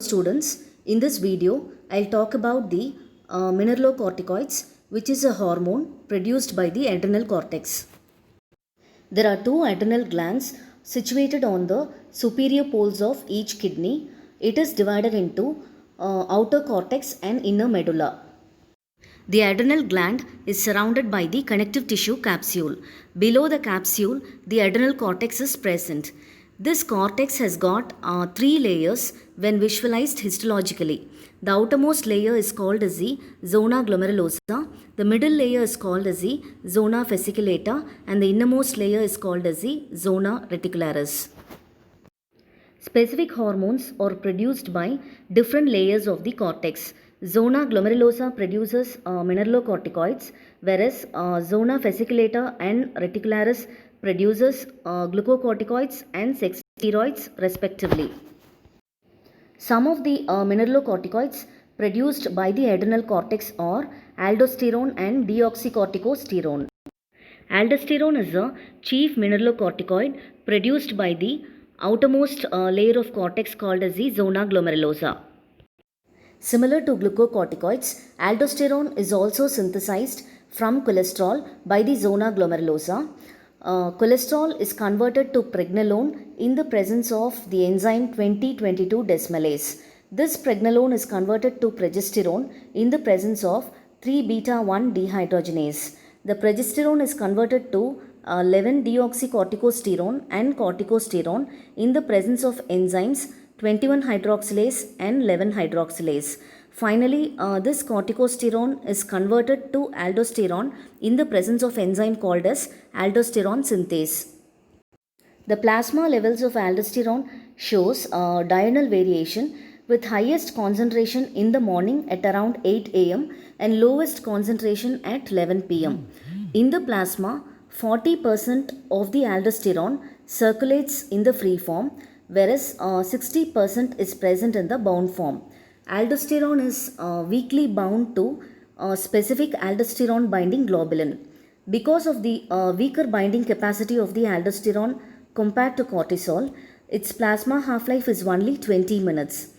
Students, in this video I'll talk about the mineralocorticoids, which is a hormone produced by the adrenal cortex. There are two adrenal glands situated on the superior poles of each kidney. It is divided into outer cortex and inner medulla. The adrenal gland is surrounded by the connective tissue capsule. Below the capsule, the adrenal cortex is present. This cortex has got three layers when visualized histologically. The outermost layer is called as the zona glomerulosa, the middle layer is called as the zona fasciculata, and the innermost layer is called as the zona reticularis. Specific hormones are produced by different layers of the cortex. Zona glomerulosa produces mineralocorticoids, whereas zona fasciculata and reticularis produces glucocorticoids and sex steroids respectively. Some of the mineralocorticoids produced by the adrenal cortex are aldosterone and deoxycorticosterone. Aldosterone is a chief mineralocorticoid produced by the outermost layer of cortex called as the zona glomerulosa. Similar to glucocorticoids, aldosterone is also synthesized from cholesterol by the zona glomerulosa. Cholesterol is converted to pregnenolone in the presence of the enzyme 2022 desmalase. This pregnenolone is converted to progesterone in the presence of 3-beta-1 dehydrogenase. The progesterone is converted to 11-deoxycorticosterone and corticosterone in the presence of enzymes 21 hydroxylase and 11 hydroxylase. Finally, this corticosterone is converted to aldosterone in the presence of enzyme called as aldosterone synthase. The plasma levels of aldosterone shows diurnal variation with highest concentration in the morning at around 8 am and lowest concentration at 11 pm. In the plasma, 40% of the aldosterone circulates in the free form, whereas 60% is present in the bound form. Aldosterone is weakly bound to specific aldosterone binding globulin. Because of the weaker binding capacity of the aldosterone compared to cortisol, its plasma half-life is only 20 minutes.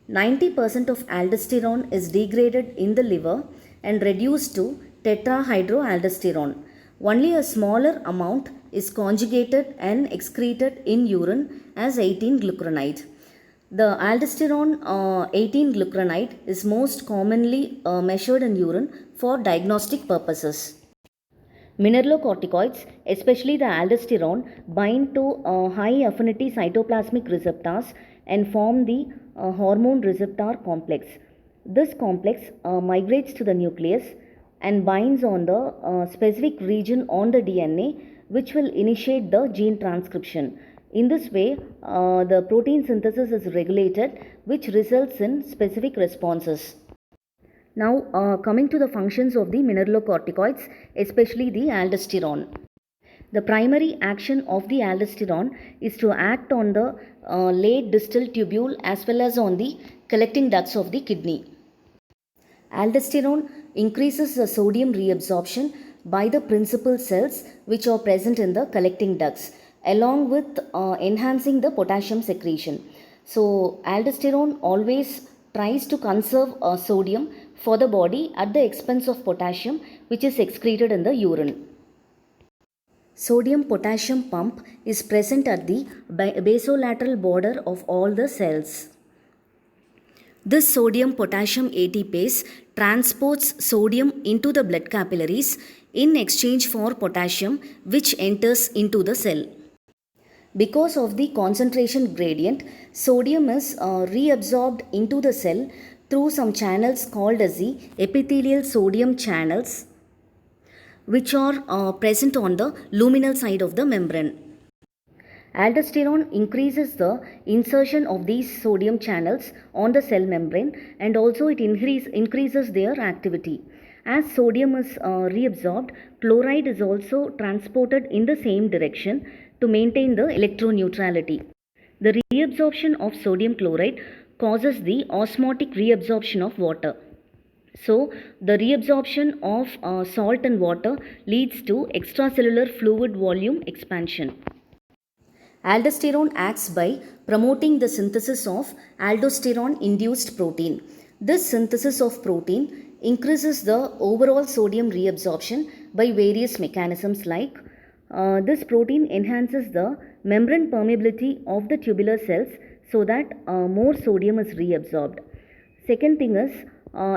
90% of aldosterone is degraded in the liver and reduced to tetrahydroaldosterone. Only a smaller amount is conjugated and excreted in urine as 18-glucuronide. The aldosterone 18-glucuronide is most commonly measured in urine for diagnostic purposes. Mineralocorticoids, especially the aldosterone, bind to high affinity cytoplasmic receptors and form the hormone receptor complex. This complex migrates to the nucleus and binds on the specific region on the DNA, which will initiate the gene transcription. In this way, the protein synthesis is regulated, which results in specific responses. Now, coming to the functions of the mineralocorticoids, especially the aldosterone. The primary action of the aldosterone is to act on the late distal tubule as well as on the collecting ducts of the kidney. Aldosterone increases the sodium reabsorption by the principal cells which are present in the collecting ducts, along with enhancing the potassium secretion. So, aldosterone always tries to conserve sodium for the body at the expense of potassium, which is excreted in the urine. Sodium potassium pump is present at the basolateral border of all the cells. This sodium potassium ATPase transports sodium into the blood capillaries in exchange for potassium, which enters into the cell. Because of the concentration gradient, sodium is reabsorbed into the cell through some channels called as the epithelial sodium channels, which are present on the luminal side of the membrane. Aldosterone increases the insertion of these sodium channels on the cell membrane, and also it increases their activity. As sodium is reabsorbed, chloride is also transported in the same direction to maintain the electroneutrality. The reabsorption of sodium chloride causes the osmotic reabsorption of water. So, the reabsorption of salt and water leads to extracellular fluid volume expansion. Aldosterone acts by promoting the synthesis of aldosterone induced protein. This synthesis of protein increases the overall sodium reabsorption by various mechanisms like this protein enhances the membrane permeability of the tubular cells so that more sodium is reabsorbed. Second thing is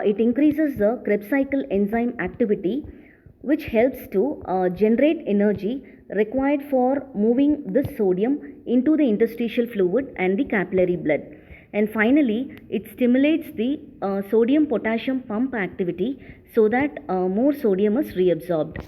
it increases the Krebs cycle enzyme activity which helps to generate energy required for moving this sodium into the interstitial fluid and the capillary blood. And finally, it stimulates the sodium potassium pump activity so that more sodium is reabsorbed.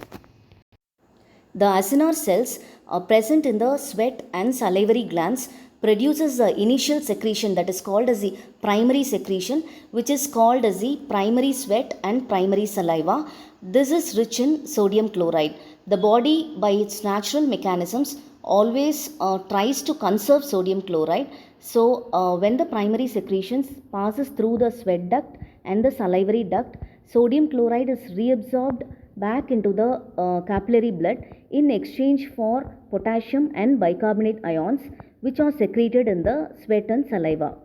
The acinar cells are present in the sweat and salivary glands produces the initial secretion that is called as the primary secretion, which is called as the primary sweat and primary saliva. This is rich in sodium chloride. The body by its natural mechanisms always tries to conserve sodium chloride. So when the primary secretions passes through the sweat duct and the salivary duct, sodium chloride is reabsorbed back into the capillary blood in exchange for potassium and bicarbonate ions which are secreted in the sweat and saliva.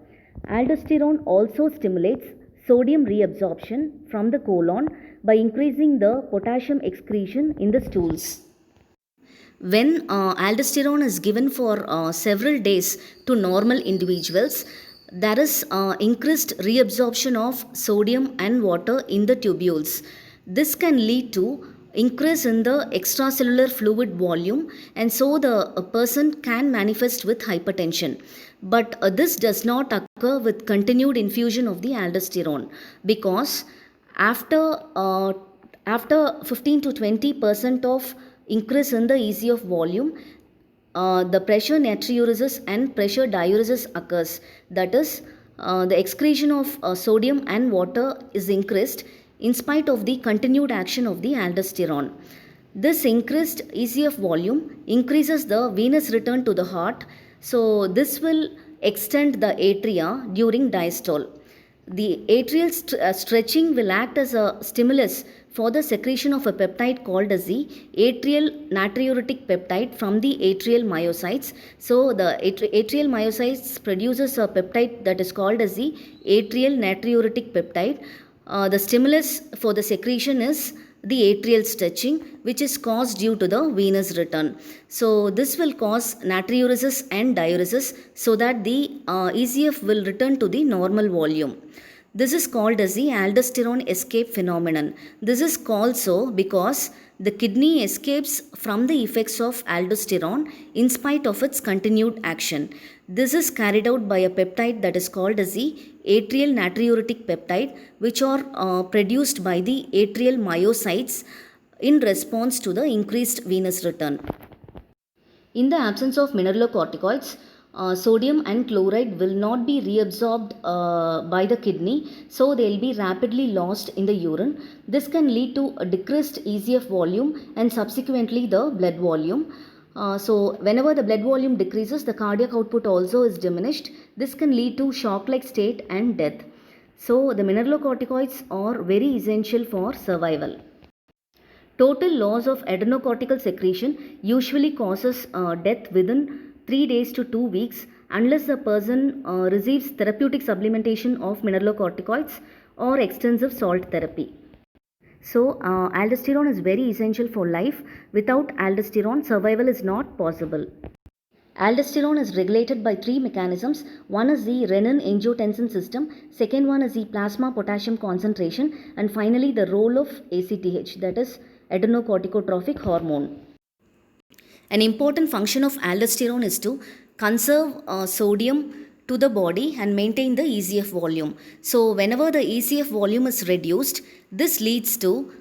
Aldosterone also stimulates sodium reabsorption from the colon by increasing the potassium excretion in the stools. When aldosterone is given for several days to normal individuals, there is increased reabsorption of sodium and water in the tubules. This can lead to increase in the extracellular fluid volume, and so the person can manifest with hypertension. But this does not occur with continued infusion of the aldosterone because after after 15 to 20% of increase in the ECF volume, the pressure natriuresis and pressure diuresis occurs. That is, the excretion of sodium and water is increased in spite of the continued action of the aldosterone. This increased ECF volume increases the venous return to the heart, so this will extend the atria during diastole. The atrial stretching will act as a stimulus for the secretion of a peptide called as the atrial natriuretic peptide from the atrial myocytes. So the atrial myocytes produces a peptide that is called as the atrial natriuretic peptide. The stimulus for the secretion is the atrial stretching, which is caused due to the venous return. So this will cause natriuresis and diuresis so that the ECF will return to the normal volume. This is called as the aldosterone escape phenomenon. This is called so because the kidney escapes from the effects of aldosterone in spite of its continued action. This is carried out by a peptide that is called as the atrial natriuretic peptide, which are produced by the atrial myocytes in response to the increased venous return. In the absence of mineralocorticoids, sodium and chloride will not be reabsorbed by the kidney, so they will be rapidly lost in the urine. This can lead to a decreased ECF volume and subsequently the blood volume. So whenever the blood volume decreases, the cardiac output also is diminished. This can lead to shock-like state and death. So the mineralocorticoids are very essential for survival. Total loss of adrenocortical secretion usually causes death within 3 days to 2 weeks unless the person receives therapeutic supplementation of mineralocorticoids or extensive salt therapy. So, aldosterone is very essential for life. Without aldosterone, survival is not possible. Aldosterone is regulated by three mechanisms. One is the renin-angiotensin system, second one is the plasma potassium concentration, and finally the role of ACTH, that is adrenocorticotropic hormone. An important function of aldosterone is to conserve sodium to the body and maintain the ECF volume. So whenever the ECF volume is reduced, this leads to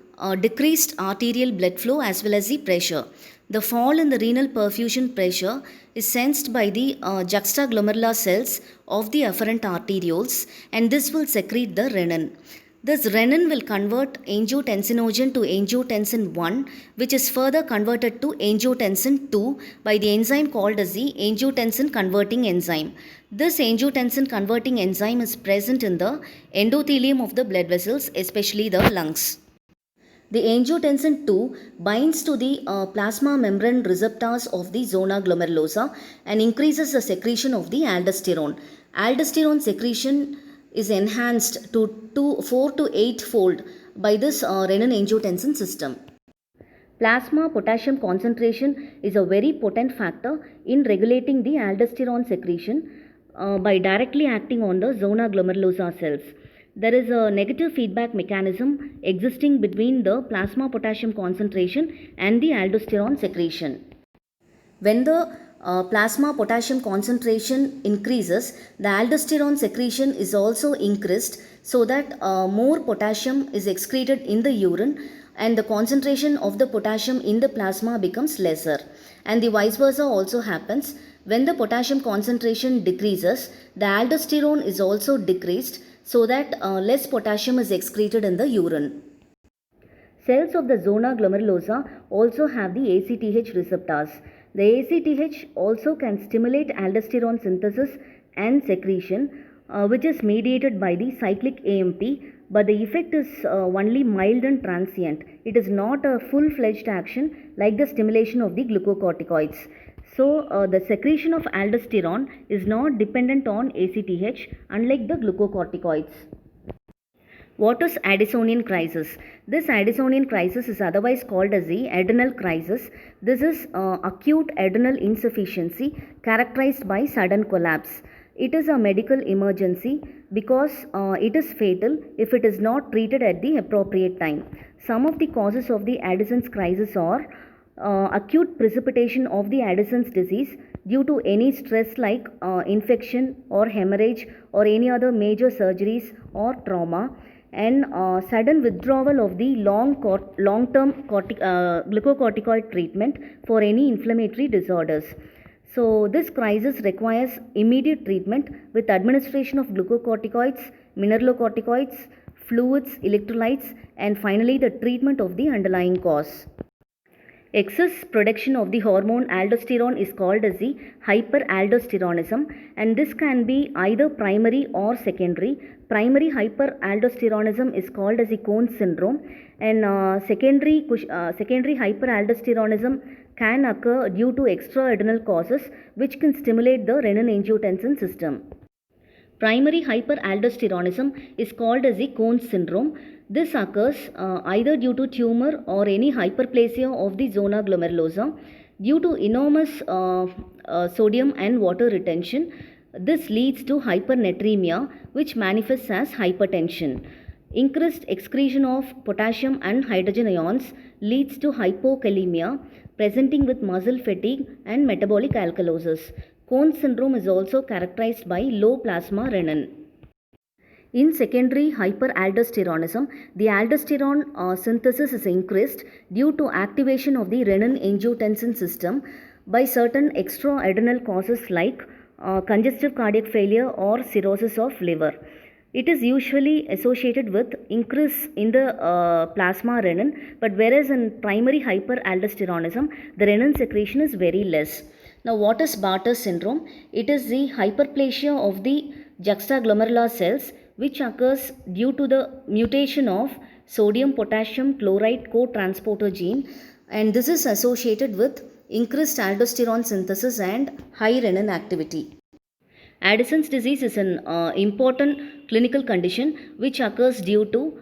decreased arterial blood flow as well as the pressure. The fall in the renal perfusion pressure is sensed by the juxtaglomerular cells of the afferent arterioles, and this will secrete the renin. This renin will convert angiotensinogen to angiotensin 1, which is further converted to angiotensin 2 by the enzyme called as the angiotensin converting enzyme. This angiotensin converting enzyme is present in the endothelium of the blood vessels, especially the lungs. The angiotensin 2 binds to the plasma membrane receptors of the zona glomerulosa and increases the secretion of the aldosterone. Aldosterone secretion is enhanced to 4 to 8 fold by this renin-angiotensin system. Plasma potassium concentration is a very potent factor in regulating the aldosterone secretion by directly acting on the zona glomerulosa cells. There is a negative feedback mechanism existing between the plasma potassium concentration and the aldosterone secretion. When the plasma potassium concentration increases, the aldosterone secretion is also increased so that more potassium is excreted in the urine and the concentration of the potassium in the plasma becomes lesser. And the vice versa also happens. When the potassium concentration decreases, the aldosterone is also decreased so that less potassium is excreted in the urine. Cells of the zona glomerulosa also have the ACTH receptors. The ACTH also can stimulate aldosterone synthesis and secretion, which is mediated by the cyclic AMP, but the effect is only mild and transient. It is not a full-fledged action like the stimulation of the glucocorticoids. So, the secretion of aldosterone is not dependent on ACTH unlike the glucocorticoids. What is Addisonian crisis? This Addisonian crisis is otherwise called as the adrenal crisis. This is acute adrenal insufficiency characterized by sudden collapse. It is a medical emergency because it is fatal if it is not treated at the appropriate time. Some of the causes of the Addison's crisis are acute precipitation of the Addison's disease due to any stress like infection or hemorrhage or any other major surgeries or trauma, and sudden withdrawal of the long-term glucocorticoid treatment for any inflammatory disorders. So this crisis requires immediate treatment with administration of glucocorticoids, mineralocorticoids, fluids, electrolytes, and finally the treatment of the underlying cause. Excess production of the hormone aldosterone is called as the hyperaldosteronism, and this can be either primary or secondary. Primary hyperaldosteronism is called as the Cohen's syndrome, and secondary hyperaldosteronism can occur due to extraadrenal causes which can stimulate the renin-angiotensin system. Primary hyperaldosteronism is called as the Cohen's syndrome. This occurs either due to tumor or any hyperplasia of the zona glomerulosa due to enormous sodium and water retention. This leads to hypernatremia, which manifests as hypertension. Increased excretion of potassium and hydrogen ions leads to hypokalemia, presenting with muscle fatigue and metabolic alkalosis. Cohen's syndrome is also characterized by low plasma renin. In secondary hyperaldosteronism, the aldosterone synthesis is increased due to activation of the renin-angiotensin system by certain extraadrenal causes like congestive cardiac failure or cirrhosis of liver. It is usually associated with increase in the plasma renin, but whereas in primary hyperaldosteronism, the renin secretion is very less. Now, what is Bartter syndrome? It is the hyperplasia of the juxtaglomerular cells which occurs due to the mutation of sodium potassium chloride co-transporter gene, and this is associated with increased aldosterone synthesis and high renin activity. Addison's disease is an important clinical condition which occurs due to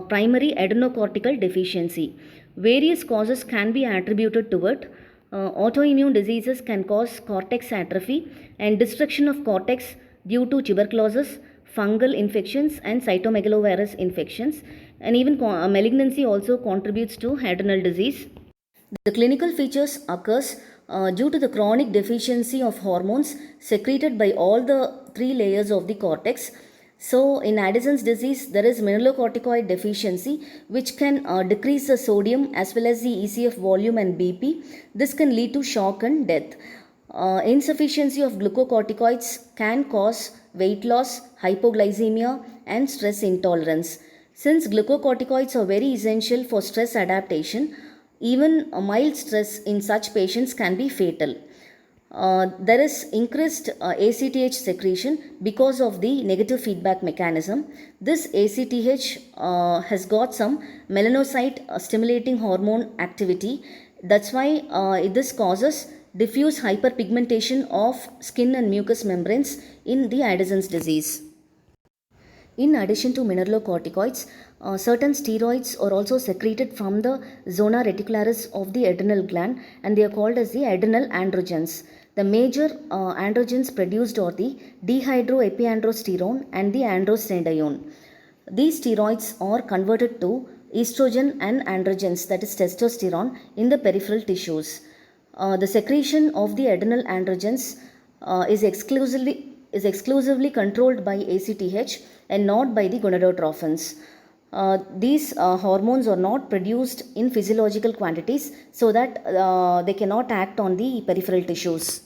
primary adrenocortical deficiency. Various causes can be attributed to it. Autoimmune diseases can cause cortex atrophy and destruction of cortex due to tuberculosis, fungal infections and cytomegalovirus infections, and even malignancy also contributes to adrenal disease. The clinical features occurs due to the chronic deficiency of hormones secreted by all the three layers of the cortex. So in Addison's disease, there is mineralocorticoid deficiency which can decrease the sodium as well as the ECF volume and BP. This can lead to shock and death. Insufficiency of glucocorticoids can cause weight loss, hypoglycemia and stress intolerance. Since glucocorticoids are very essential for stress adaptation, even a mild stress in such patients can be fatal. There is increased ACTH secretion because of the negative feedback mechanism. This ACTH has got some melanocyte stimulating hormone activity. That's why this causes diffuse hyperpigmentation of skin and mucous membranes in the Addison's disease. In addition to mineralocorticoids, certain steroids are also secreted from the zona reticularis of the adrenal gland, and they are called as the adrenal androgens. The major androgens produced are the dihydroepiandrosterone and the androstenedione. These steroids are converted to estrogen and androgens, that is testosterone, in the peripheral tissues. The secretion of the adrenal androgens is exclusively controlled by ACTH and not by the gonadotrophins. These hormones are not produced in physiological quantities, so that they cannot act on the peripheral tissues.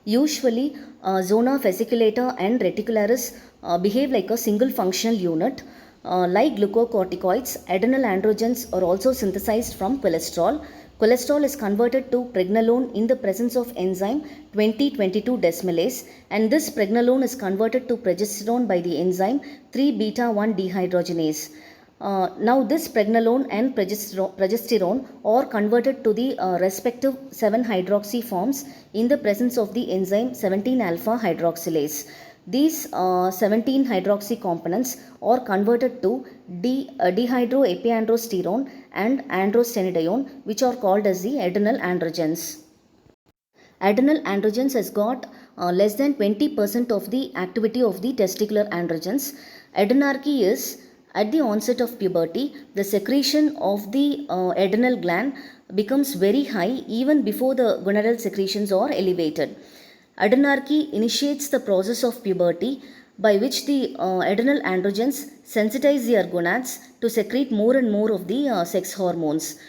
Usually, zona fasciculata and reticularis behave like a single functional unit. Like glucocorticoids, adrenal androgens are also synthesized from cholesterol. Cholesterol is converted to pregnenolone in the presence of enzyme 2022 desmolase, and this pregnenolone is converted to progesterone by the enzyme 3-beta-1 dehydrogenase. Now this pregnenolone and progesterone are converted to the respective 7-hydroxy forms in the presence of the enzyme 17-alpha hydroxylase. These 17-hydroxy components are converted to dehydroepiandrosterone and androstenedione, which are called as the adrenal androgens. Adrenal androgens has got less than 20% of the activity of the testicular androgens. Adrenarche is at the onset of puberty. The secretion of the adrenal gland becomes very high even before the gonadal secretions are elevated. Adrenarche initiates the process of puberty, by which the adrenal androgens sensitize their gonads to secrete more and more of the sex hormones.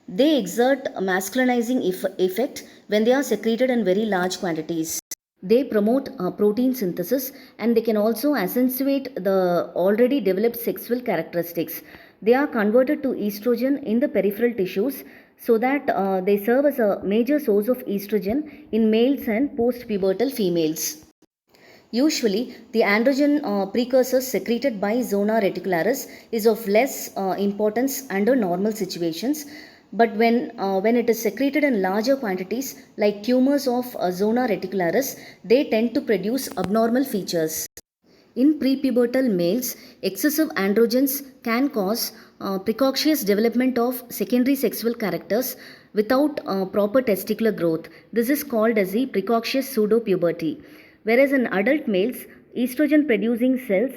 They exert a masculinizing effect when they are secreted in very large quantities. They promote protein synthesis, and they can also accentuate the already developed sexual characteristics. They are converted to estrogen in the peripheral tissues, so that they serve as a major source of estrogen in males and post-pubertal females. Usually, the androgen precursors secreted by zona reticularis is of less importance under normal situations, but when it is secreted in larger quantities, like tumors of zona reticularis, they tend to produce abnormal features. In prepubertal males, excessive androgens can cause precocious development of secondary sexual characters without proper testicular growth. This is called as the precocious pseudopuberty. Whereas in adult males, estrogen producing cells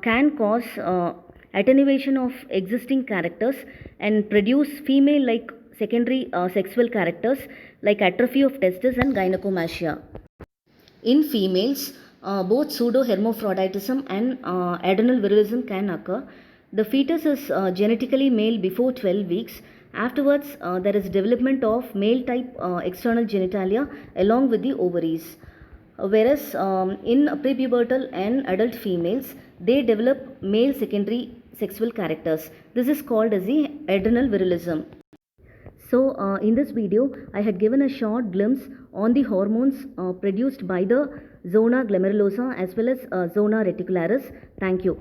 can cause attenuation of existing characters and produce female like secondary sexual characters like atrophy of testes and gynecomastia. In females, both pseudohermaphroditism and adrenal virilism can occur. The fetus is genetically male before 12 weeks. Afterwards, there is development of male type external genitalia along with the ovaries. Whereas in prepubertal and adult females, they develop male secondary sexual characters. This is called as the adrenal virilism. So in this video, I had given a short glimpse on the hormones produced by the zona glomerulosa as well as zona reticularis. Thank you.